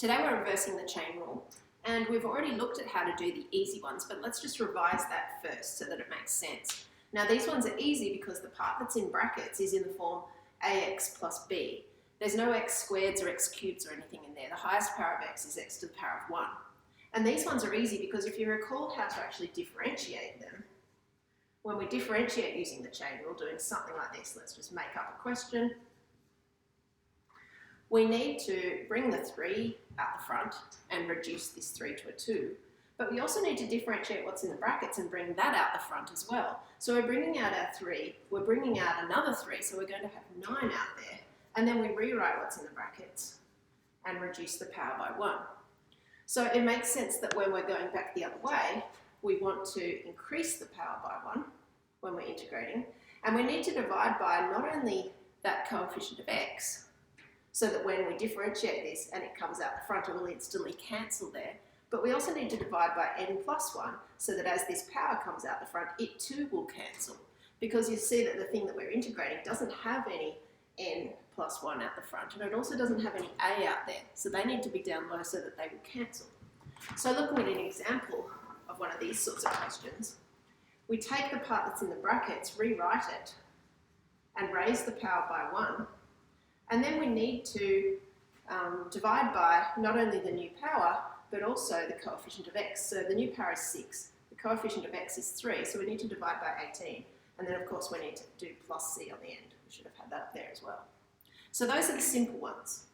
Today we're reversing the chain rule, and we've already looked at how to do the easy ones, but let's just revise that first so that it makes sense. Now these ones are easy because the part that's in brackets is in the form ax plus b. There's no x squareds or x cubes or anything in there. The highest power of x is x to the power of 1. And these ones are easy because if you recall how to actually differentiate them, when we differentiate using the chain rule, doing something like this, let's just make up a question. We need to bring the 3 out the front and reduce this 3 to a 2. But we also need to differentiate what's in the brackets and bring that out the front as well. So we're bringing out our 3, we're bringing out another 3, so we're going to have 9 out there. And then we rewrite what's in the brackets and reduce the power by 1. So it makes sense that when we're going back the other way, we want to increase the power by 1 when we're integrating. And we need to divide by not only that coefficient of x, so that when we differentiate this and it comes out the front, it will instantly cancel there. But we also need to divide by n plus 1, so that as this power comes out the front, it too will cancel. Because you see that the thing that we're integrating doesn't have any n plus 1 out the front, and it also doesn't have any a out there. So they need to be down low so that they will cancel. So looking at an example of one of these sorts of questions, we take the part that's in the brackets, rewrite it, and raise the power by 1. And then we need to divide by not only the new power, but also the coefficient of x. So the new power is 6, the coefficient of x is 3, so we need to divide by 18. And then of course we need to do plus c on the end. We should have had that up there as well. So those are the simple ones.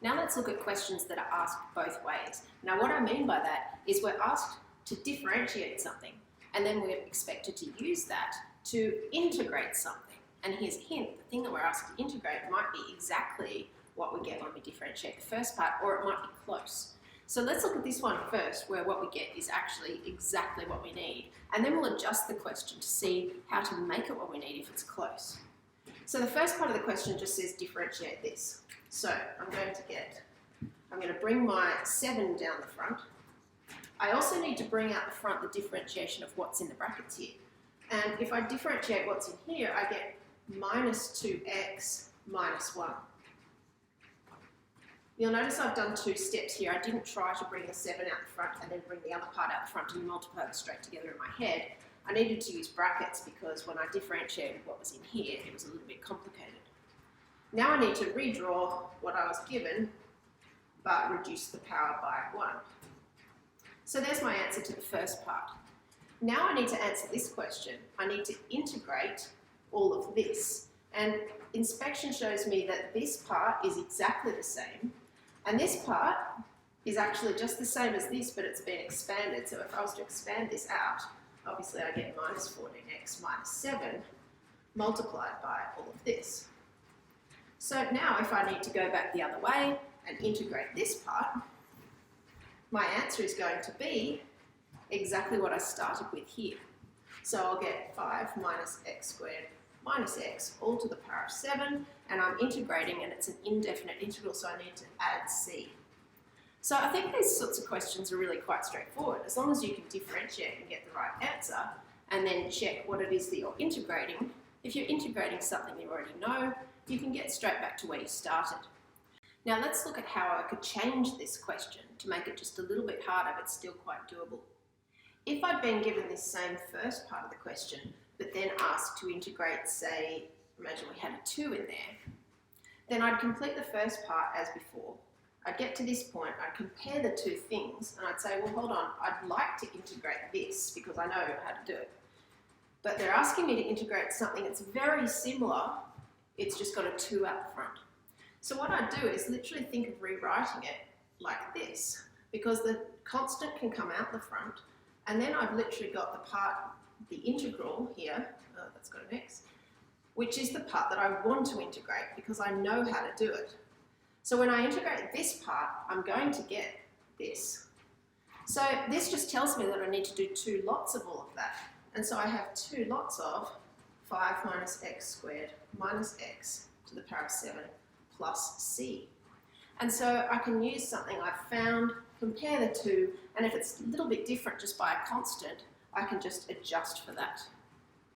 Now let's look at questions that are asked both ways. Now what I mean by that is we're asked to differentiate something, and then we're expected to use that to integrate something. And here's a hint, the thing that we're asked to integrate might be exactly what we get when we differentiate the first part, or it might be close. So let's look at this one first, where what we get is actually exactly what we need. And then we'll adjust the question to see how to make it what we need if it's close. So the first part of the question just says differentiate this. So I'm going to bring my 7 down the front. I also need to bring out the front the differentiation of what's in the brackets here. And if I differentiate what's in here, I get minus 2x minus 1. You'll notice I've done 2 steps here. I didn't try to bring the 7 out the front and then bring the other part out the front and multiply them straight together in my head. I needed to use brackets because when I differentiated what was in here, it was a little bit complicated. Now I need to redraw what I was given, but reduce the power by 1. So there's my answer to the first part. Now I need to answer this question. I need to integrate all of this. And inspection shows me that this part is exactly the same, and this part is actually just the same as this, but it's been expanded. So if I was to expand this out, obviously I get minus 14x minus 7 multiplied by all of this. So now if I need to go back the other way and integrate this part, my answer is going to be exactly what I started with here. So I'll get 5 minus x squared minus x all to the power of 7, and I'm integrating, and it's an indefinite integral, so I need to add c. So I think these sorts of questions are really quite straightforward. As long as you can differentiate and get the right answer, and then check what it is that you're integrating. If you're integrating something you already know, you can get straight back to where you started. Now let's look at how I could change this question to make it just a little bit harder, but still quite doable. If I'd been given this same first part of the question, but then asked to integrate, say, imagine we had a 2 in there, then I'd complete the first part as before. I'd get to this point, I'd compare the 2 things, and I'd say, well, hold on, I'd like to integrate this because I know how to do it. But they're asking me to integrate something that's very similar, it's just got a 2 out the front. So what I'd do is literally think of rewriting it like this, because the constant can come out the front, and then I've literally got the part, the integral here, that's got an x, which is the part that I want to integrate because I know how to do it. So when I integrate this part, I'm going to get this. So this just tells me that I need to do 2 lots of all of that. And so I have 2 lots of 5 minus x squared minus x to the power of 7 plus c. And so I can use something I've found, compare the 2, and if it's a little bit different just by a constant, I can just adjust for that.